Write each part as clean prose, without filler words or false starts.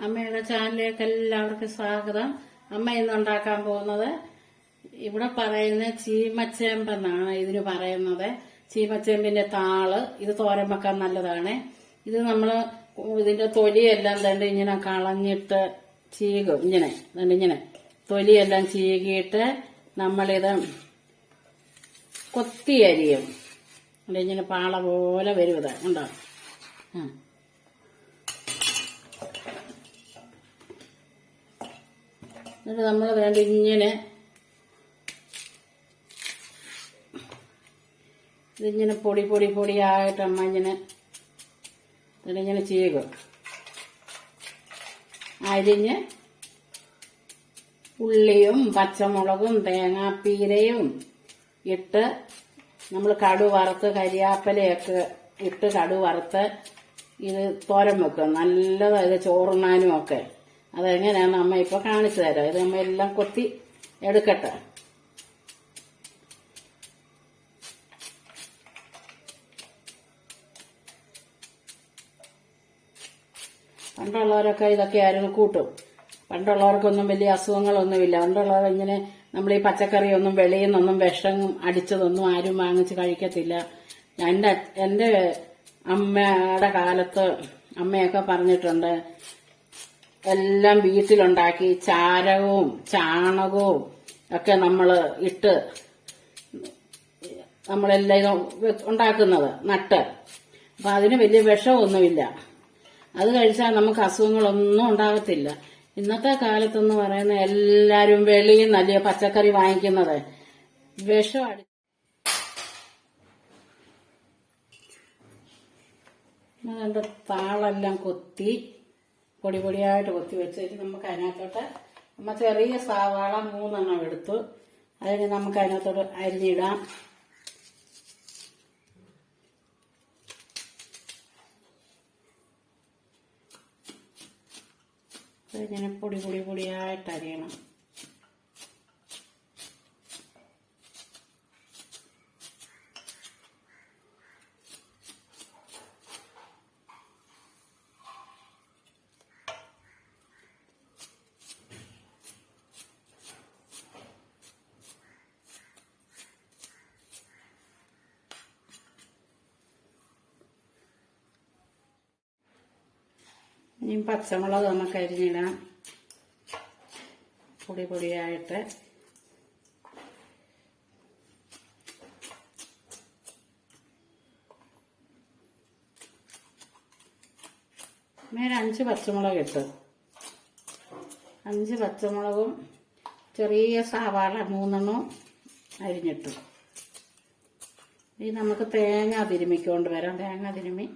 അമ്മയുടെ ചാനലിലേക്ക് എല്ലാവർക്കും സ്വാഗതം. അമ്മ ഇന്ന് ഉണ്ടാക്കാൻ പോകുന്നത് ഇവിടെ പറയുന്ന ചീമച്ചേമ്പെന്നാണ് ഇതിന് പറയുന്നത്. ചീമച്ചേമ്പിന്റെ താള്. ഇത് തോരൻ വെക്കാൻ നല്ലതാണ്. ഇത് നമ്മള് ഇതിന്റെ തൊലിയെല്ലാം തന്നെ ഇങ്ങനെ കളഞ്ഞിട്ട് ചീകും. ഇങ്ങനെ തൊലിയെല്ലാം ചീകിയിട്ട് നമ്മളിത് കൊത്തി അരിയും. ഇങ്ങനെ പാള പോലെ വരും. ഇത് ഉണ്ടോ? എന്നിട്ട് നമ്മൾ വേണ്ട ഇതിങ്ങനെ പൊടിയായിട്ട് അമ്മ ഇങ്ങനെ ചെയ്യുക. അരിഞ്ഞ് ഉള്ളിയും പച്ചമുളകും തേങ്ങാപ്പീരയും ഇട്ട് നമ്മൾ കടു വറുത്ത് കരിയാപ്പലയൊക്കെ ഇട്ട് കടു വറുത്ത് ഇത് തോരൻ വെക്കും. നല്ലതാണ് ഇത് ചോറുണ്ണാനും ഒക്കെ. അതെങ്ങനെയാണെന്ന് അമ്മ ഇപ്പൊ കാണിച്ചു തരാം. ഇത് അമ്മ എല്ലാം കൊത്തി എടുക്കട്ടെ. പണ്ടുള്ളവരൊക്കെ ഇതൊക്കെ ആയിരുന്നു കൂട്ടും. പണ്ടുള്ളവർക്കൊന്നും വലിയ അസുഖങ്ങളൊന്നുമില്ല. പണ്ടുള്ളവർ ഇങ്ങനെ നമ്മൾ ഈ പച്ചക്കറിയൊന്നും വെളിയിൽ നിന്നൊന്നും വിഷം അടിച്ചതൊന്നും ആരും വാങ്ങിച്ച് കഴിക്കത്തില്ല. എന്റെ അമ്മയുടെ കാലത്ത് അമ്മയൊക്കെ പറഞ്ഞിട്ടുണ്ട്, എല്ലാം വീട്ടിലുണ്ടാക്കി ചാരകവും ചാണകവും ഒക്കെ നമ്മൾ ഇട്ട് നമ്മളെല്ലാം ഉണ്ടാക്കുന്നത് നട്ട്. അപ്പൊ അതിന് വലിയ വിഷമൊന്നുമില്ല. അത് കഴിച്ചാൽ നമുക്ക് അസുഖങ്ങളൊന്നും ഉണ്ടാകത്തില്ല. ഇന്നത്തെ കാലത്തെന്ന് പറയുന്ന എല്ലാരും വെളിയിൽ നല്ല പച്ചക്കറി വാങ്ങിക്കുന്നത് വിഷം അടി. അതിന്റെ താളെല്ലാം കൊത്തി പൊടിയായിട്ട് കൊത്തി വെച്ചിട്ട് നമുക്ക് അതിനകത്തോട്ട് നമ്മ ചെറിയ സവാള 3 എടുത്തു. അതിന് നമുക്ക് അതിനകത്തോട്ട് അരിഞ്ഞിടാം. ഇങ്ങനെ പൊടിയായിട്ട് അരിയണം. ഇനി പച്ചമുളക് നമുക്ക് അരിഞ്ഞിടാം പൊടിയായിട്ട്. മേലെ 5 പച്ചമുളക് ഇട്ടു. 5 പച്ചമുളകും ചെറിയ സവാള 3 അരിഞ്ഞിട്ടു. ഇത് നമുക്ക് തേങ്ങ തിരുമ്മിക്കൊണ്ട് വരാം. തേങ്ങ തിരുമ്മി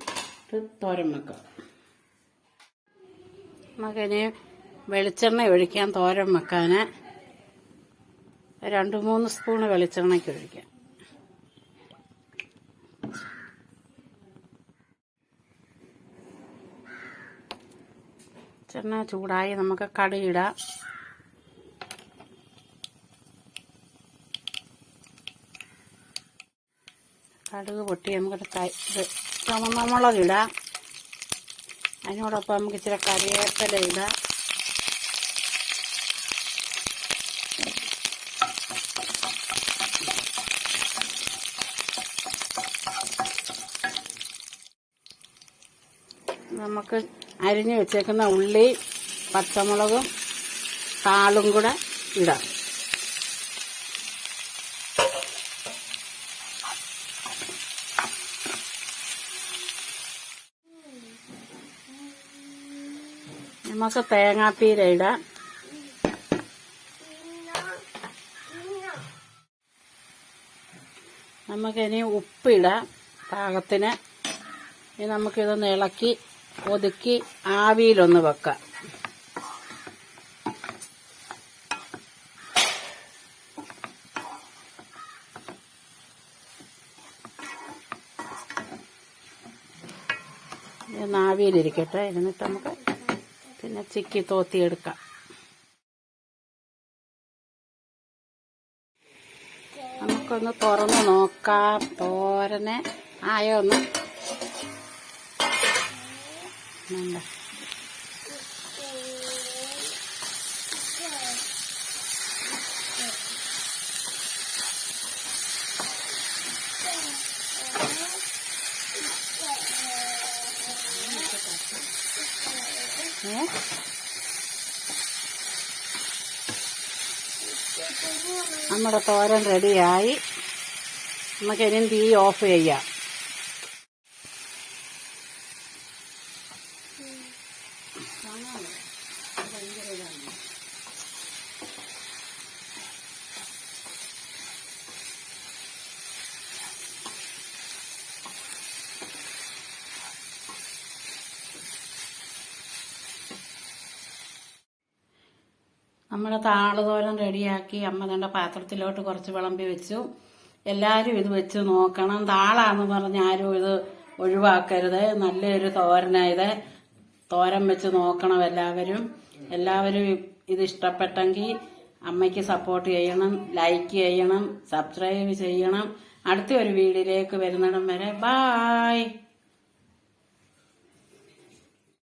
തോരൻ വെക്കാം. നമുക്കിനി വെളിച്ചെണ്ണ ഒഴിക്കാം. തോരൻ വെക്കാന് 2-3 സ്പൂണ് വെളിച്ചെണ്ണയ്ക്ക് ഒഴിക്കാം. വെളിച്ചെണ്ണ ചൂടായി നമുക്ക് കടുകിടാം. കടുക് പൊട്ടി നമുക്ക് ചുവന്ന മുളകിടാം. അതിനോടൊപ്പം നമുക്ക് ഇച്ചിരി കറിവേപ്പില ഇടാം. നമുക്ക് അരിഞ്ഞു വെച്ചേക്കുന്ന ഉള്ളി പച്ചമുളകും താളും കൂടെ ഇടാം. നമുക്ക് തേങ്ങാപ്പീര ഇടാം. നമുക്കിനി ഉപ്പിടാം പാകത്തിന്. ഇനി നമുക്കിതൊന്ന് ഇളക്കി ഒതുക്കി ആവിയിലൊന്ന് വെക്കാം. ഇതൊന്ന് ആവിയിലിരിക്കട്ടെ. ഇരുന്നിട്ട് നമുക്ക് പിന്നെ ചിക്കി തോത്തിയെടുക്കാം. നമുക്കൊന്ന് തുറന്ന് നോക്കാം. തോരന് ആയോ ഒന്ന്. നമ്മുടെ തോരൻ റെഡിയായി. നമുക്ക് ഇനി തീ ഓഫ് ചെയ്യാം. നമ്മുടെ താള് തോരൻ റെഡിയാക്കി. അമ്മ തന്റെ പാത്രത്തിലോട്ട് കുറച്ച് വിളമ്പി വെച്ചു. എല്ലാവരും ഇത് വെച്ച് നോക്കണം. താളാന്ന് പറഞ്ഞ് ആരും ഇത് ഒഴിവാക്കരുത്. നല്ലൊരു തോരനായത്. തോരൻ വെച്ച് നോക്കണം എല്ലാവരും. എല്ലാവരും ഇത് ഇഷ്ടപ്പെട്ടെങ്കിൽ അമ്മയ്ക്ക് സപ്പോർട്ട് ചെയ്യണം, ലൈക്ക് ചെയ്യണം, സബ്സ്ക്രൈബ് ചെയ്യണം. അടുത്ത ഒരു വീഡിയോയിലേക്ക് വരുന്നിടം വരെ ബായ്.